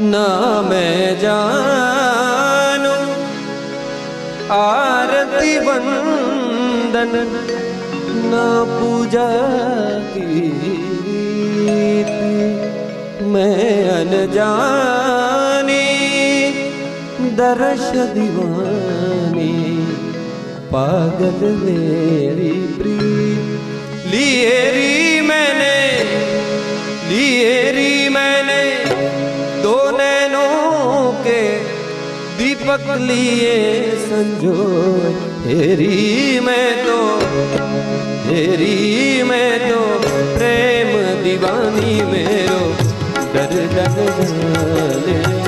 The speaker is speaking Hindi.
ना मैं जानू आरती वंदन ना पूजा की मैं अनजानी दर्श दीवानी पागल मेरी प्रीत लिए री मैंने दो नैनों के दीपक लिए संजो हेरी मैं तो प्रेम दीवानी मेरो दर्द जाने